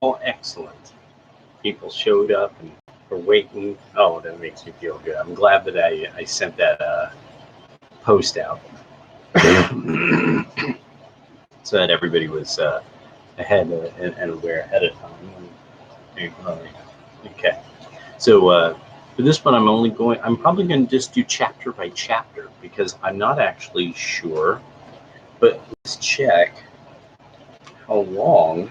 all excellent. People showed up and were waiting. Oh, that makes me feel good. I'm glad that I sent that post out so that everybody was ahead and aware ahead of time. Okay. So for this one, I'm probably going to just do chapter by chapter because I'm not actually sure. But let's check how long.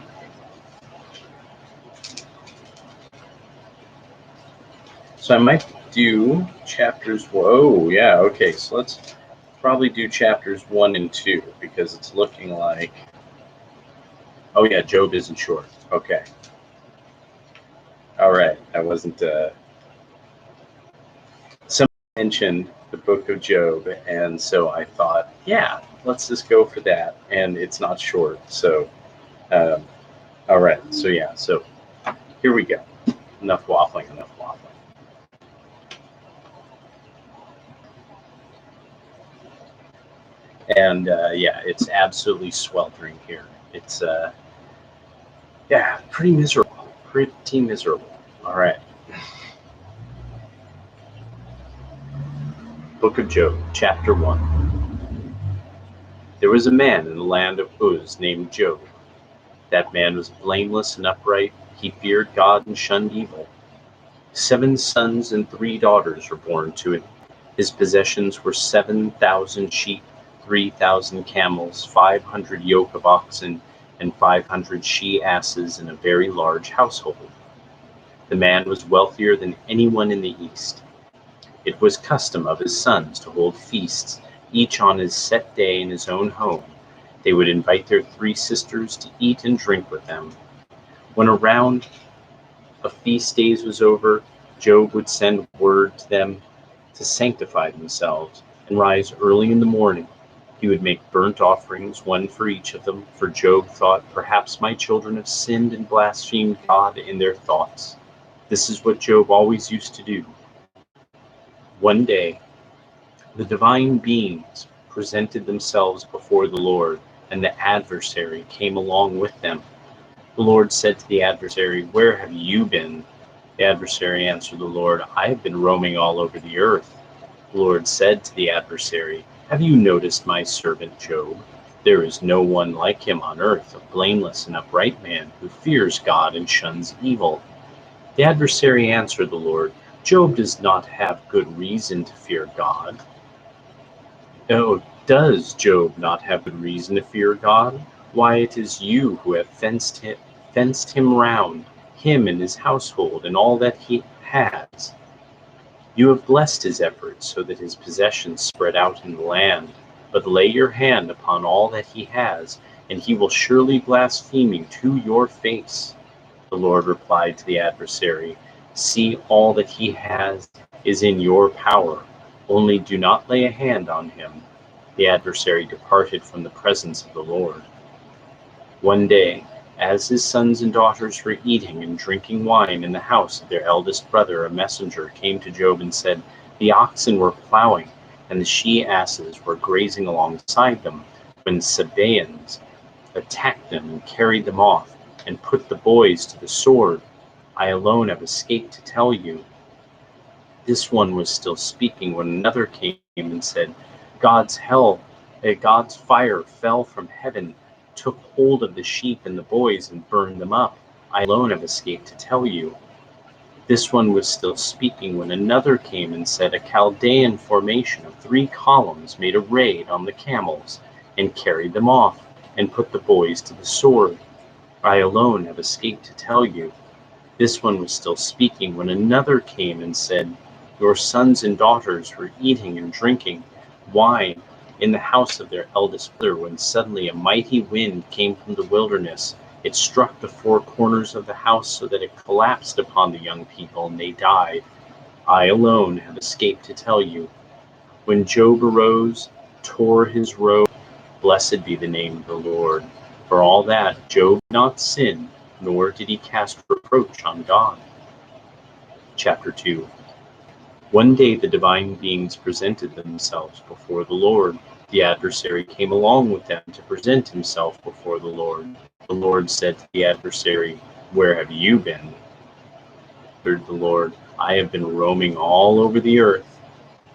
So I might do chapters. Whoa, yeah, okay. So let's probably do chapters 1 and 2 because it's looking like. Oh yeah, Job isn't short. Okay. All right. I wasn't. Somebody mentioned the book of Job, and so I thought, yeah, let's just go for that. And it's not short, so. All right. So yeah. So here we go. Enough waffling. And yeah, it's absolutely sweltering here. It's yeah, pretty miserable. All right. Book of Job, chapter 1. There was a man in the land of Uz named Job. That man was blameless and upright. He feared God and shunned evil. 7 sons and 3 daughters were born to him. His possessions were 7,000 sheep, 3,000 camels, 500 yoke of oxen, and 500 she-asses in a very large household. The man was wealthier than anyone in the East. It was custom of his sons to hold feasts, each on his set day in his own home. They would invite their 3 sisters to eat and drink with them. When a round of feast days was over, Job would send word to them to sanctify themselves and rise early in the morning. He would make burnt offerings, one for each of them, for Job thought, perhaps my children have sinned and blasphemed God in their thoughts. This is what Job always used to do. One day, the divine beings presented themselves before the Lord, and the adversary came along with them. The Lord said to the adversary, "Where have you been?" The adversary answered the Lord, "I have been roaming all over the earth." The Lord said to the adversary, "Have you noticed my servant Job? There is no one like him on earth, a blameless and upright man who fears God and shuns evil." The adversary answered the Lord, "Job does not have good reason to fear God." Oh, does Job not have good reason to fear God? Why, it is you who have fenced him round, him and his household and all that he has. You have blessed his efforts so that his possessions spread out in the land. But lay your hand upon all that he has, and he will surely blaspheme you to your face. The Lord replied to the adversary, "See, all that he has is in your power. Only do not lay a hand on him." The adversary departed from the presence of the Lord. One day, as his sons and daughters were eating and drinking wine in the house of their eldest brother, a messenger came to Job and said, "The oxen were plowing, and the she-asses were grazing alongside them, when Sabaeans attacked them and carried them off, and put the boys to the sword. I alone have escaped to tell you." This one was still speaking when another came and said, God's fire fell from heaven, took hold of the sheep and the boys and burned them up. I alone have escaped to tell you. This one was still speaking when another came and said, a Chaldean formation of 3 columns made a raid on the camels and carried them off and put the boys to the sword. I alone have escaped to tell you. This one was still speaking when another came and said, your sons and daughters were eating and drinking wine in the house of their eldest brother, when suddenly a mighty wind came from the wilderness. It struck the 4 corners of the house so that it collapsed upon the young people, and they died. I alone have escaped to tell you. When Job arose, tore his robe, blessed be the name of the Lord. For all that, Job did not sin, nor did he cast reproach on God. Chapter 2. One day the divine beings presented themselves before the Lord. The adversary came along with them to present himself before the Lord. The Lord said to the adversary, Where have you been? Answered the Lord. I have been roaming all over the earth.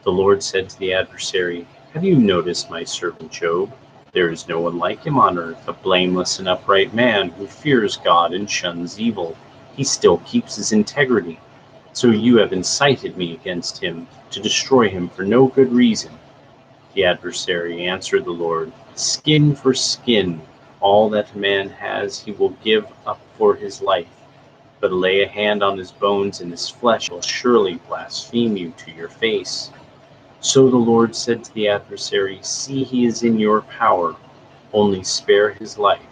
The Lord said to the adversary, Have you noticed my servant Job? There is no one like him on earth, a blameless and upright man who fears God and shuns evil. He still keeps his integrity. So you have incited me against him to destroy him for no good reason. The adversary answered the Lord, Skin for skin, all that a man has he will give up for his life. But lay a hand on his bones and his flesh will surely blaspheme you to your face. So the Lord said to the adversary, See, he is in your power, only spare his life.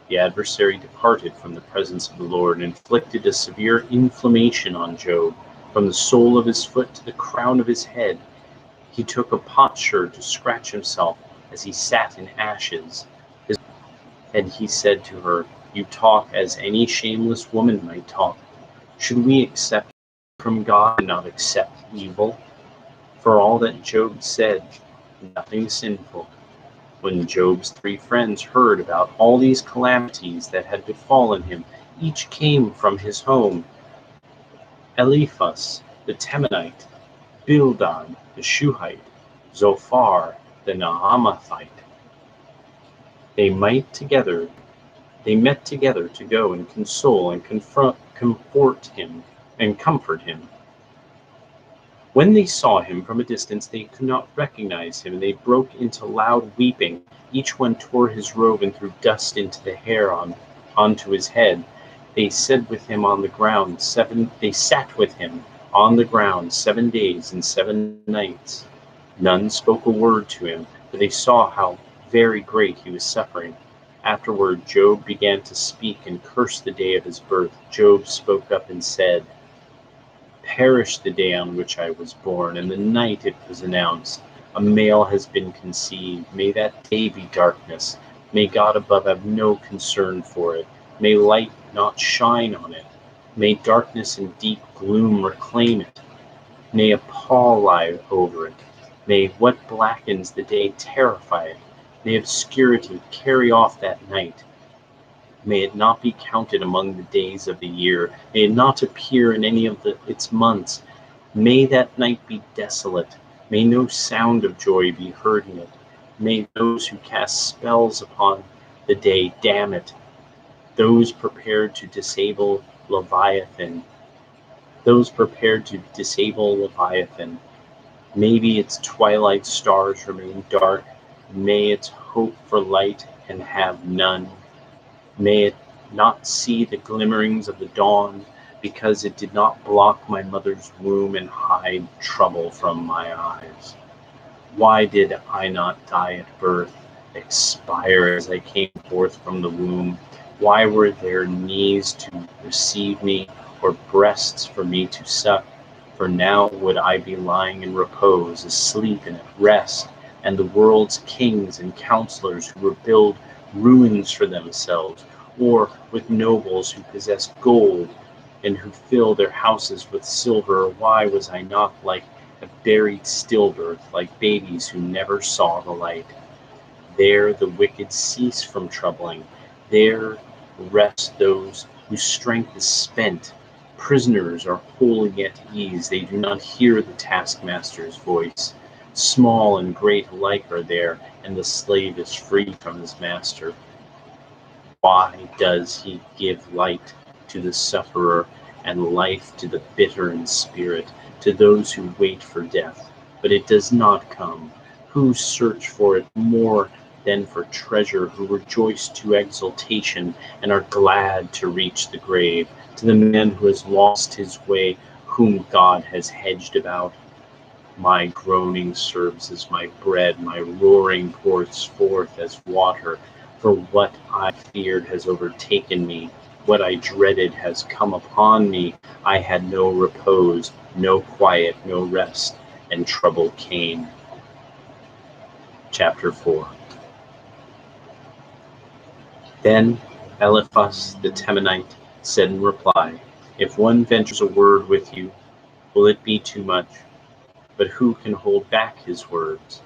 The adversary departed from the presence of the Lord and inflicted a severe inflammation on Job, from the sole of his foot to the crown of his head. He took a potsherd to scratch himself as he sat in ashes. And he said to her, You talk as any shameless woman might talk. Should we accept from God and not accept evil? For all that Job said, nothing sinful. When Job's 3 friends heard about all these calamities that had befallen him, each came from his home. Eliphaz the Temanite, Bildad the Shuhite, Zophar the Naamathite. They met together to go and console and comfort him. When they saw him from a distance, they could not recognize him, and they broke into loud weeping. Each one tore his robe and threw dust into the hair onto his head. They sat with him on the ground 7 days and 7 nights. None spoke a word to him, for they saw how very great he was suffering. Afterward, Job began to speak and curse the day of his birth. Job spoke up and said, Perish the day on which I was born, and the night it was announced. A male has been conceived. May that day be darkness. May God above have no concern for it. May light not shine on it. May darkness and deep gloom reclaim it. May a pall lie over it. May what blackens the day terrify it. May obscurity carry off that night. May it not be counted among the days of the year. May it not appear in any of its months. May that night be desolate. May no sound of joy be heard in it. May those who cast spells upon the day damn it. Those prepared to disable Leviathan. Maybe its twilight stars remain dark. May its hope for light and have none. May it not see the glimmerings of the dawn, because it did not block my mother's womb and hide trouble from my eyes. Why did I not die at birth, expire as I came forth from the womb? Why were there knees to receive me, or breasts for me to suck? For now would I be lying in repose, asleep and at rest, and the world's kings and counselors who build ruins for themselves, or with nobles who possess gold and who fill their houses with silver. Why was I not like a buried stillbirth, like babies who never saw the light? There the wicked cease from troubling. There rest those whose strength is spent. Prisoners are wholly at ease. They do not hear the taskmaster's voice. Small and great alike are there, and the slave is free from his master. Why does he give light to the sufferer and life to the bitter in spirit, to those who wait for death, but it does not come, who search for it more than for treasure, who rejoice to exultation and are glad to reach the grave, to the man who has lost his way, whom God has hedged about? My groaning serves as my bread, my roaring pours forth as water. For what I feared has overtaken me, what I dreaded has come upon me. I had no repose, no quiet, no rest, and trouble came. Chapter 4. Then Eliphaz the Temanite said in reply, If one ventures a word with you, will it be too much? But who can hold back his words?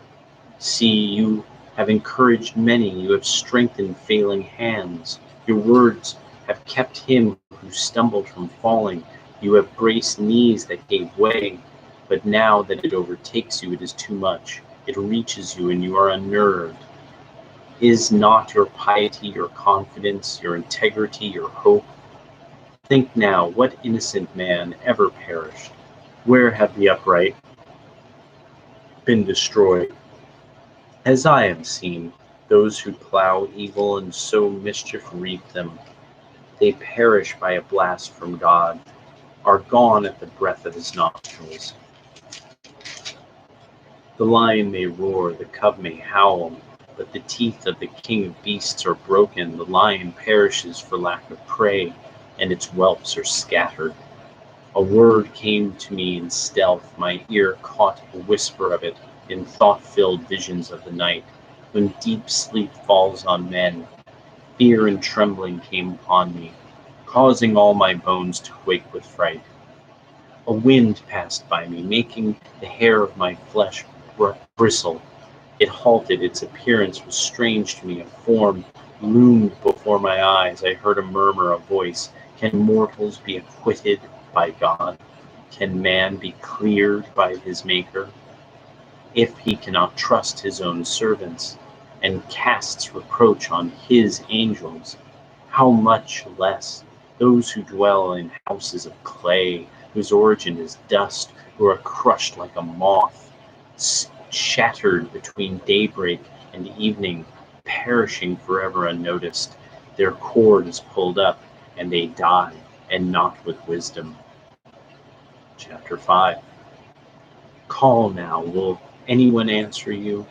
See, you have encouraged many, you have strengthened failing hands. Your words have kept him who stumbled from falling. You have braced knees that gave way, but now that it overtakes you, it is too much. It reaches you and you are unnerved. Is not your piety, your confidence, your integrity, your hope? Think now, what innocent man ever perished? Where have the upright been destroyed? As I have seen, those who plow evil and sow mischief reap them. They perish by a blast from God, are gone at the breath of his nostrils. The lion may roar, the cub may howl, but the teeth of the king of beasts are broken. The lion perishes for lack of prey, and its whelps are scattered. A word came to me in stealth, my ear caught a whisper of it in thought-filled visions of the night. When deep sleep falls on men, fear and trembling came upon me, causing all my bones to quake with fright. A wind passed by me, making the hair of my flesh bristle. It halted, its appearance was strange to me, a form loomed before my eyes. I heard a murmur, a voice. Can mortals be acquitted by God? Can man be cleared by his Maker? If he cannot trust his own servants, and casts reproach on his angels, how much less those who dwell in houses of clay, whose origin is dust, who are crushed like a moth, shattered between daybreak and evening, perishing forever unnoticed. Their cord is pulled up, and they die, and not with wisdom. Chapter 5. Call now, will anyone answer you?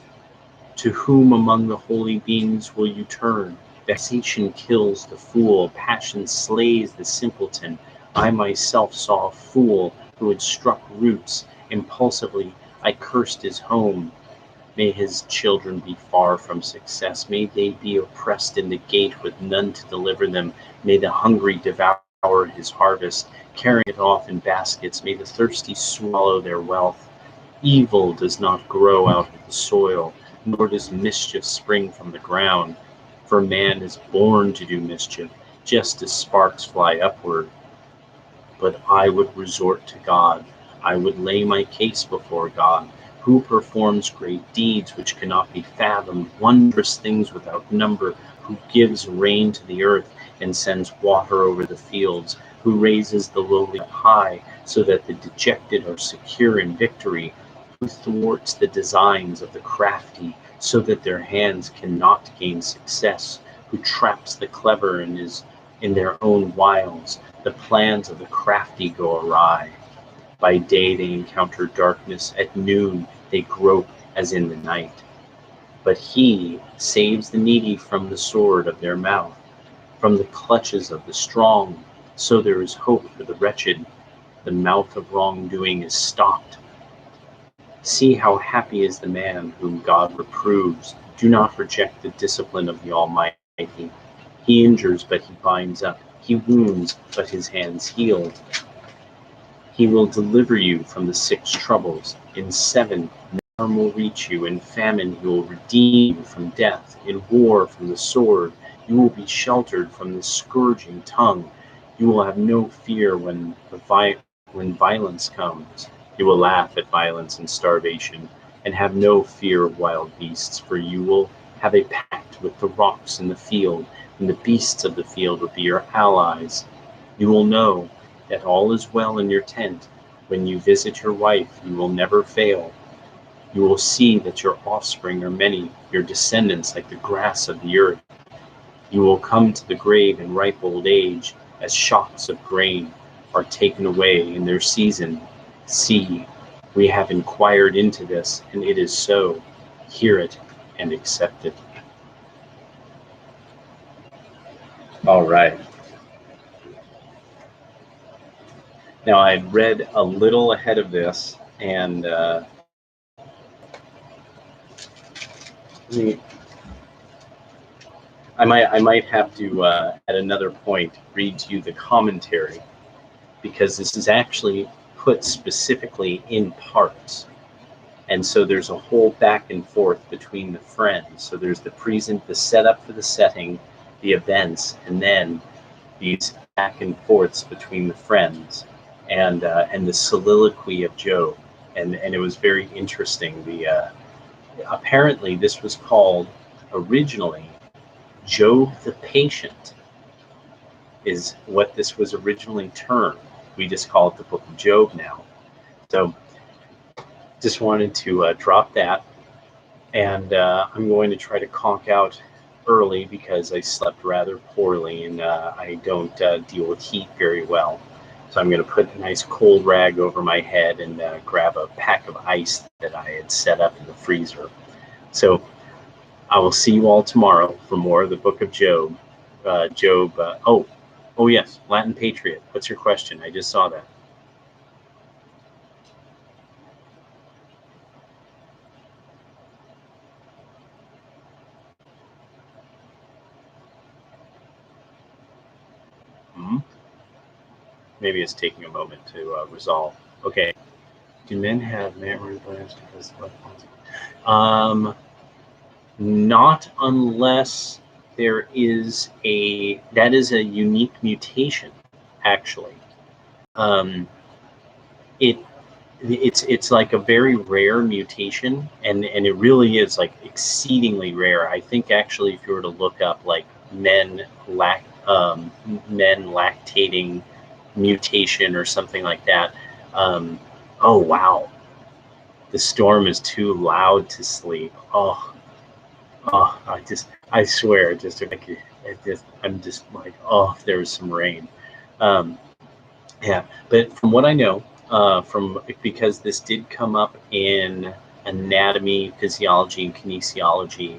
To whom among the holy beings will you turn? Vexation kills the fool, passion slays the simpleton. I myself saw a fool who had struck roots. Impulsively, I cursed his home. May his children be far from success. May they be oppressed in the gate with none to deliver them. May the hungry devour his harvest, carrying it off in baskets. May the thirsty swallow their wealth. Evil does not grow out of the soil, nor does mischief spring from the ground. For man is born to do mischief, just as sparks fly upward. But I would resort to God. I would lay my case before God, who performs great deeds which cannot be fathomed, wondrous things without number, who gives rain to the earth and sends water over the fields, who raises the lowly high so that the dejected are secure in victory, who thwarts the designs of the crafty so that their hands cannot gain success, who traps the clever in their own wiles. The plans of the crafty go awry. By day they encounter darkness, at noon they grope as in the night. But he saves the needy from the sword of their mouth, from the clutches of the strong. So there is hope for the wretched. The mouth of wrongdoing is stopped. See how happy is the man whom God reproves. Do not reject the discipline of the Almighty. He injures, but he binds up. He wounds, but his hands heal. He will deliver you from the 6 troubles. In 7, no harm will reach you. In famine, he will redeem you from death. In war, from the sword. You will be sheltered from the scourging tongue. You will have no fear when violence comes. You will laugh at violence and starvation, and have no fear of wild beasts, for you will have a pact with the rocks in the field, and the beasts of the field will be your allies. You will know that all is well in your tent. When you visit your wife, you will never fail. You will see that your offspring are many, your descendants like the grass of the earth. You will come to the grave in ripe old age, as shocks of grain are taken away in their season. See, we have inquired into this, and it is so. Hear it and accept it. All right. Now, I had read a little ahead of this, and I might have to, at another point, read to you the commentary, because this is actually put specifically in parts. And so there's a whole back and forth between the friends. So there's the setup for the setting, the events, and then these back and forths between the friends, and the soliloquy of Job, and it was very interesting. The apparently this was called originally Job the Patient, is what this was originally termed. We just call it the Book of Job now. So just wanted to drop that, and I'm going to try to conk out early because I slept rather poorly, and I don't deal with heat very well. So I'm going to put a nice cold rag over my head and grab a pack of ice that I had set up in the freezer. So I will see you all tomorrow for more of the Book of Job. Oh yes, Latin Patriot. What's your question? I just saw that. Maybe it's taking a moment to resolve. Okay. Do men have memory plans because not unless there is that is a unique mutation, actually. It's like a very rare mutation, and it really is like exceedingly rare. I think actually, if you were to look up like men lactating mutation or something like that, oh wow, the storm is too loud to sleep. Oh, I swear, I'm just like, oh, if there was some rain. Yeah, but from what I know, because this did come up in anatomy, physiology, and kinesiology,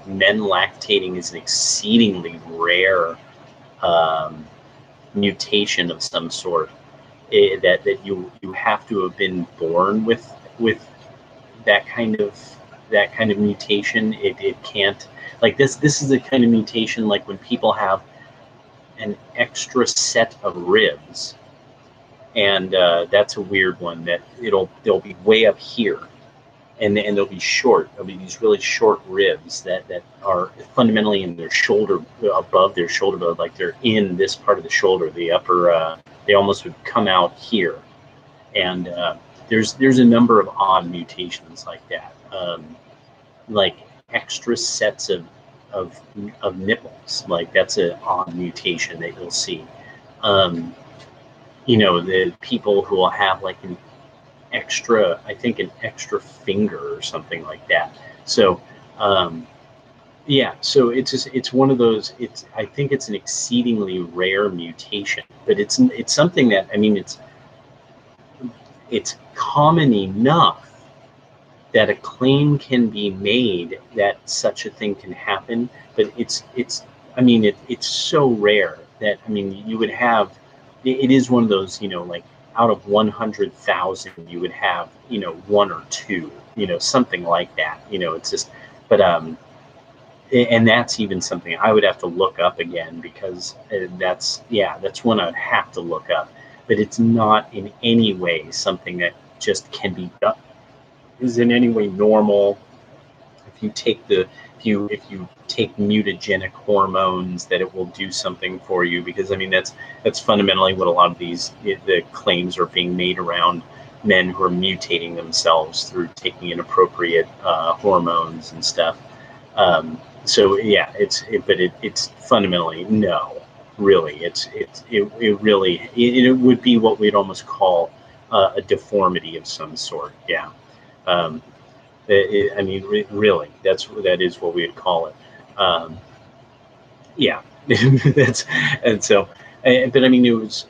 men lactating is an exceedingly rare mutation of some sort. That you have to have been born with that kind of mutation. It can't, like this is the kind of mutation like when people have an extra set of ribs, and that's a weird one that they'll be way up here, and they'll be short. There'll be these really short ribs that are fundamentally in their shoulder, above their shoulder blade, like they're in this part of the shoulder, the upper. They almost would come out here, and there's a number of odd mutations like that, like extra sets of nipples. Like that's an odd mutation that you'll see. The people who will have like an extra finger or something like that. So yeah, so it's one of those. I think it's an exceedingly rare mutation, but it's something that, I mean, it's common enough that a claim can be made that such a thing can happen, but it's so rare that, I mean, you would have, it is one of those, like out of 100,000 you would have, one or two, something like that. It's just, but and that's even something I would have to look up again, because that's one I'd have to look up, but it's not in any way something that just can be done, is in any way normal. If you take if you take mutagenic hormones, that it will do something for you, because I mean that's fundamentally what a lot of the claims are being made around men who are mutating themselves through taking inappropriate hormones and stuff. So yeah, it's fundamentally no, really, it would be what we'd almost call a deformity of some sort. Yeah. Really, that is what we would call it. Yeah, that's, and so, but I mean,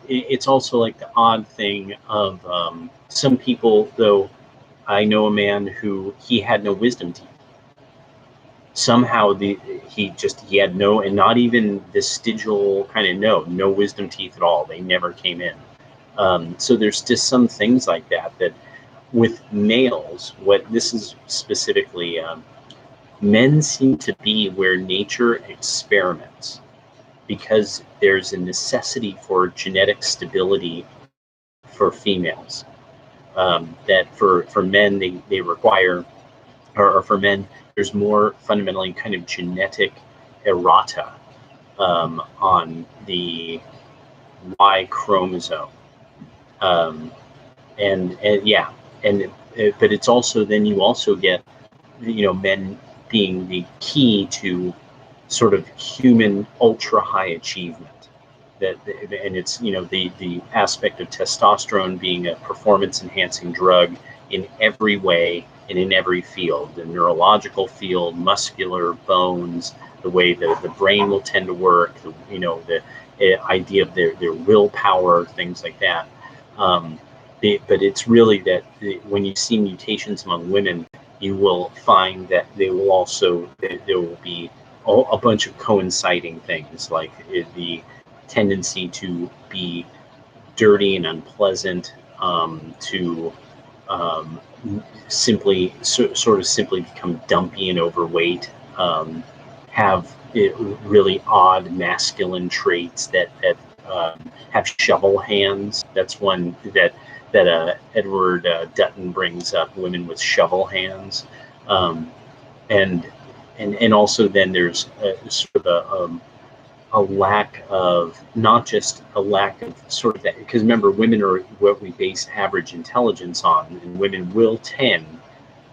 it's also like the odd thing of some people, though. I know a man who he had no wisdom teeth. Somehow he had no, and not even vestigial kind of, no wisdom teeth at all. They never came in. So there's just some things like that with males, what this is specifically, men seem to be where nature experiments, because there's a necessity for genetic stability for females, that for men they require, or for men there's more fundamentally kind of genetic errata on the Y chromosome. And yeah, but it's also, then you also get, men being the key to sort of human ultra high achievement. And it's, the aspect of testosterone being a performance enhancing drug in every way and in every field, the neurological field, muscular, bones, the way the brain will tend to work, the idea of their willpower, things like that. But it's really that when you see mutations among women, you will find that there will be a bunch of coinciding things, like the tendency to be dirty and unpleasant, to simply become dumpy and overweight, have really odd masculine traits that have shovel hands. That's one that Edward Dutton brings up, women with shovel hands. And also then there's sort of a lack of, not just a lack of sort of that, because remember, women are what we base average intelligence on, and women will tend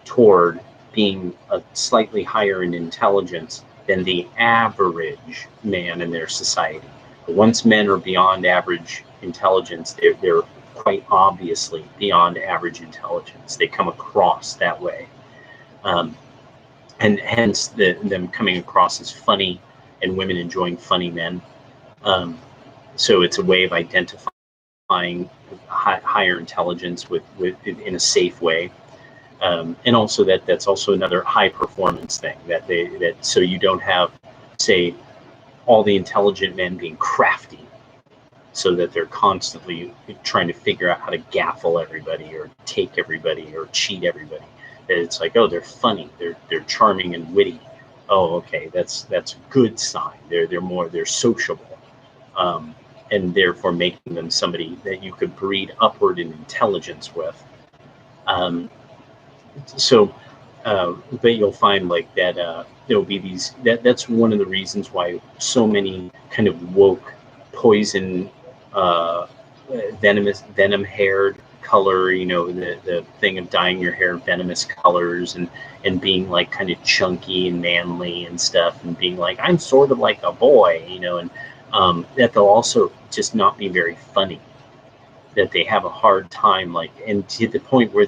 toward being a slightly higher in intelligence than the average man in their society. But once men are beyond average intelligence, they're quite obviously beyond average intelligence. They come across that way. And hence them coming across as funny, and women enjoying funny men. So it's a way of identifying higher intelligence with in a safe way. And also that's also another high performance thing, that so you don't have, say, all the intelligent men being crafty, so that they're constantly trying to figure out how to gaffle everybody or take everybody or cheat everybody. That it's like, oh, they're funny, they're charming and witty. Oh, okay, that's a good sign. They're sociable, and therefore making them somebody that you could breed upward in intelligence with. But you'll find like that there'll be these, that's one of the reasons why so many kind of woke poison venom haired color, the thing of dyeing your hair venomous colors, and being like kind of chunky and manly and stuff, and being like, I'm sort of like a boy, and that they'll also just not be very funny, that they have a hard time, like, and to the point where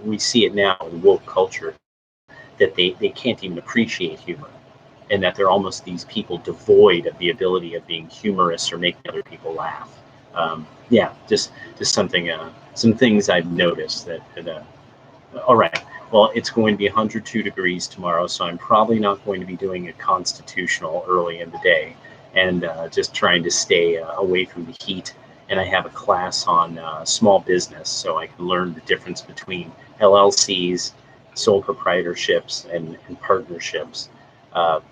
we see it now in woke culture, that they can't even appreciate humor, and that they're almost these people devoid of the ability of being humorous or making other people laugh. Just something, some things I've noticed that all right. Well, it's going to be 102 degrees tomorrow, so I'm probably not going to be doing a constitutional early in the day, and just trying to stay away from the heat. And I have a class on small business, so I can learn the difference between LLCs, sole proprietorships, and partnerships.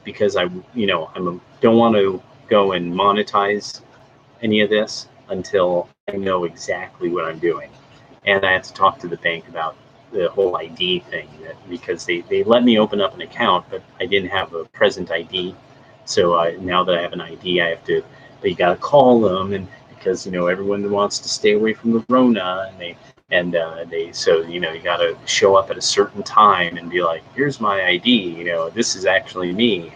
Because I don't want to go and monetize any of this until I know exactly what I'm doing. And I have to talk to the bank about the whole ID thing, because they let me open up an account, but I didn't have a present ID. So now that I have an ID, I have to, you got to call them, and because everyone wants to stay away from the Rona, so you got to show up at a certain time and be like, here's my ID, this is actually me,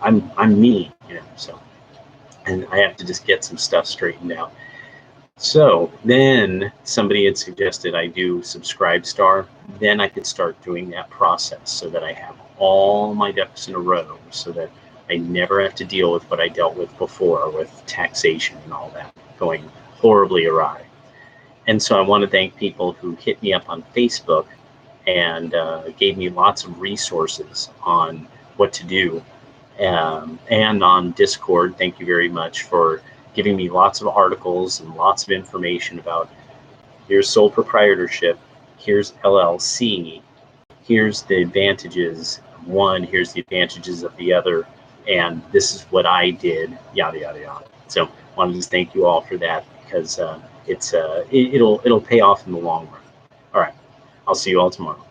I'm me, so, and I have to just get some stuff straightened out. So then somebody had suggested I do Subscribestar. Then I could start doing that process, so that I have all my ducks in a row, so that I never have to deal with what I dealt with before, with taxation and all that going horribly awry. And so I want to thank people who hit me up on Facebook and gave me lots of resources on what to do, and on Discord. Thank you very much for giving me lots of articles and lots of information about, here's sole proprietorship, here's LLC, here's the advantages of one, here's the advantages of the other, and this is what I did, yada yada yada. So I wanted to thank you all for that, because it'll pay off in the long run. All right, I'll see you all tomorrow.